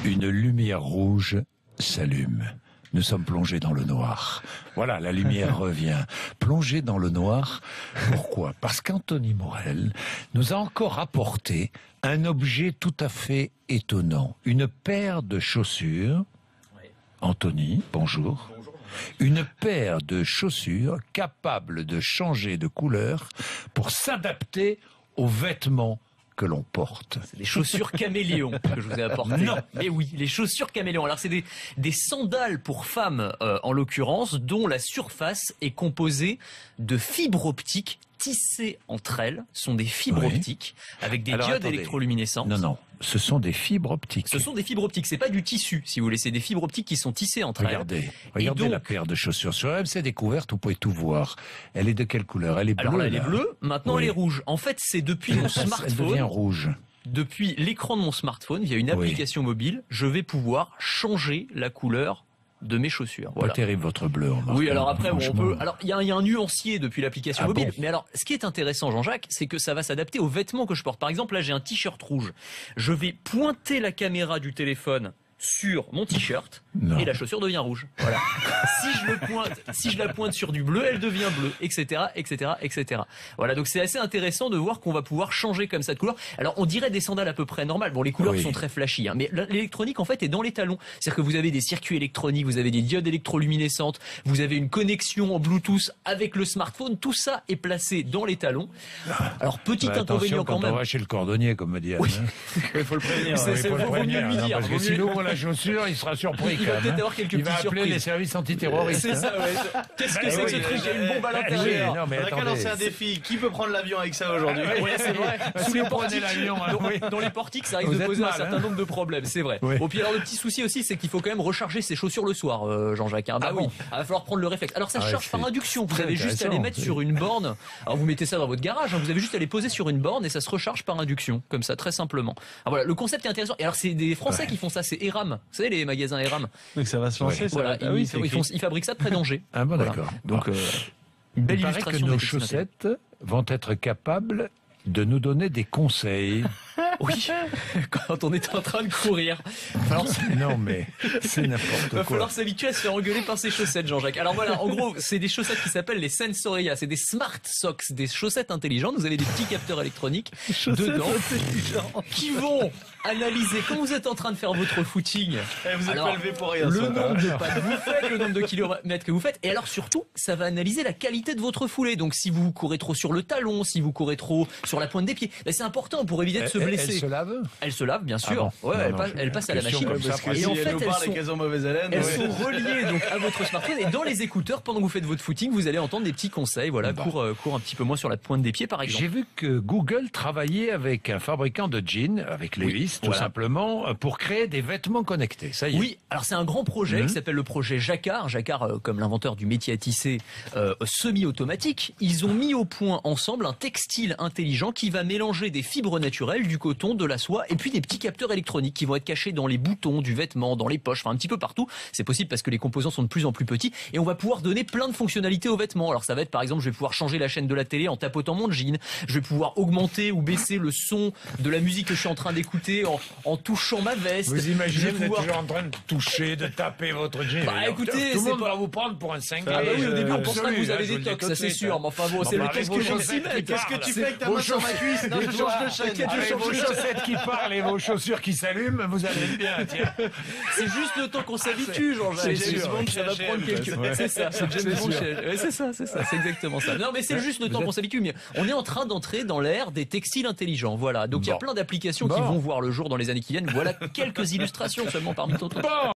Une lumière rouge s'allume. Nous sommes plongés dans le noir. Voilà, la lumière revient. Plongés dans le noir, pourquoi? Parce qu'Anthony Morel nous a encore apporté un objet tout à fait étonnant. Une paire de chaussures. Anthony, bonjour. Bonjour. Une paire de chaussures capable de changer de couleur pour s'adapter aux vêtements que l'on porte. C'est des chaussures caméléons que je vous ai apportées. Non. Mais oui, les chaussures caméléons. Alors c'est des sandales pour femmes en l'occurrence, dont la surface est composée de fibres optiques tissées entre elles. Ce sont des fibres optiques avec des diodes électroluminescentes. Non, ce sont des fibres optiques. Ce sont des fibres optiques, c'est pas du tissu, si vous voulez, c'est des fibres optiques qui sont tissées entre Regardez donc, la paire de chaussures. Sur MC Découverte, vous pouvez tout voir. Elle est de quelle couleur? Elle est bleue. Alors là, elle est bleue, maintenant elle est rouge. En fait, c'est depuis mon smartphone. Elle devient rouge. Depuis l'écran de mon smartphone, via une application mobile, je vais pouvoir changer la couleur de mes chaussures. Voilà. Pas terrible votre bleu. Oui, alors après, on peut. Alors, il y a un nuancier depuis l'application mobile. Bon. Mais alors, ce qui est intéressant, Jean-Jacques, c'est que ça va s'adapter aux vêtements que je porte. Par exemple, là, j'ai un t-shirt rouge. Je vais pointer la caméra du téléphone sur mon t-shirt et la chaussure devient rouge. Voilà. si je la pointe sur du bleu, elle devient bleue, etc., etc., etc. Voilà. Donc c'est assez intéressant de voir qu'on va pouvoir changer comme ça de couleur. Alors on dirait des sandales à peu près normales. Bon, les couleurs sont très flashy, hein, mais l'électronique en fait est dans les talons. C'est-à-dire que vous avez des circuits électroniques, vous avez des diodes électroluminescentes, vous avez une connexion en Bluetooth avec le smartphone. Tout ça est placé dans les talons. Alors petit inconvénient quand même. On va chez le cordonnier, comme me dit Anne. Oui. Il faut le prévenir. Vaut mieux lui dire. Parce que s'il ouvre la chaussure, il sera surpris. Il va peut-être avoir quelques petites surprises. Il va appeler les services antiterroristes. C'est ça, ouais. Qu'est-ce que c'est que ce truc? Il y a une bombe à l'intérieur. On a qu'à lancer un défi. Qui peut prendre l'avion avec ça aujourd'hui? Oui, c'est vrai. Sous les portiques, dans les portiques, ça risque de poser un certain nombre de problèmes, c'est vrai. Bon, puis alors le petit souci aussi, c'est qu'il faut quand même recharger ses chaussures le soir, Jean-Jacques. Bah oui, il va falloir prendre le réflexe. Alors ça se charge par induction. Vous avez juste à les mettre sur une borne. Alors vous mettez ça dans votre garage. Vous avez juste à les poser sur une borne et ça se recharge par induction, comme ça, très simplement. Alors voilà, le concept est intéressant. Et alors c'est des Français qui font ça, c'est Eram. Vous savez les magasins Eram. Donc ça va se lancer. Voilà, ils fabriquent ça près d'Angers. Ah bon, d'accord. Donc une belle illustration. Il paraît que nos chaussettes vont être capables de nous donner des conseils. Oui, quand on est en train de courir. Alors, non, mais c'est n'importe quoi. Il va falloir s'habituer à se faire engueuler par ses chaussettes, Jean-Jacques. Alors voilà, en gros, c'est des chaussettes qui s'appellent les Sensoria. C'est des smart socks, des chaussettes intelligentes. Vous avez des petits capteurs électroniques dedans qui vont analyser quand vous êtes en train de faire votre footing. Vous êtes pas levé pour rien. Le nombre de pas que vous faites, le nombre de kilomètres que vous faites. Et alors surtout, ça va analyser la qualité de votre foulée. Donc si vous courez trop sur le talon, si vous courez trop sur la pointe des pieds, c'est important pour éviter de se blesser. Elle se lave? Elle se lave, bien sûr. Elle passe à la machine. Parce que et en fait, elles sont reliées donc à votre smartphone et dans les écouteurs pendant que vous faites votre footing, vous allez entendre des petits conseils. Voilà, cours un petit peu moins sur la pointe des pieds, par exemple. J'ai vu que Google travaillait avec un fabricant de jeans, avec Levi's, tout simplement, pour créer des vêtements connectés. Ça y est. Oui, alors c'est un grand projet qui s'appelle le projet Jacquard. Jacquard, comme l'inventeur du métier à tisser semi-automatique, ils ont mis au point ensemble un textile intelligent qui va mélanger des fibres naturelles, du coton, de la soie et puis des petits capteurs électroniques qui vont être cachés dans les boutons du vêtement, dans les poches, enfin un petit peu partout. C'est possible parce que les composants sont de plus en plus petits et on va pouvoir donner plein de fonctionnalités aux vêtements. Alors ça va être par exemple, je vais pouvoir changer la chaîne de la télé en tapotant mon jean, je vais pouvoir augmenter ou baisser le son de la musique que je suis en train d'écouter en touchant ma veste. Vous imaginez, vous êtes toujours en train de toucher, de taper votre jean. Bah écoutez, tout le monde va vous prendre pour un cinglé. Ah bah oui, au début on pensera que vous avez des tocs, ça c'est sûr. Mais enfin bon, c'est le qu'est-ce que j'en s'y met. Qu'est-ce que tu fais avec ta main sur ma cuisse? Non, je change de chaîne. Avec vos chaussettes qui parlent et vos chaussures qui s'allument, vous allez bien, tiens. C'est juste le temps qu'on s'habitue, Jean-Jacques. Ça va prendre quelques... C'est ça, c'est exactement ça. Non mais c'est juste le temps qu'on s'habitue, mais on est en train d'entrer dans l'ère des textiles intelligents, voilà. Donc il y a plein d'applications qui vont voir le jour dans les années qui viennent. Voilà quelques illustrations seulement parmi tant d'autres.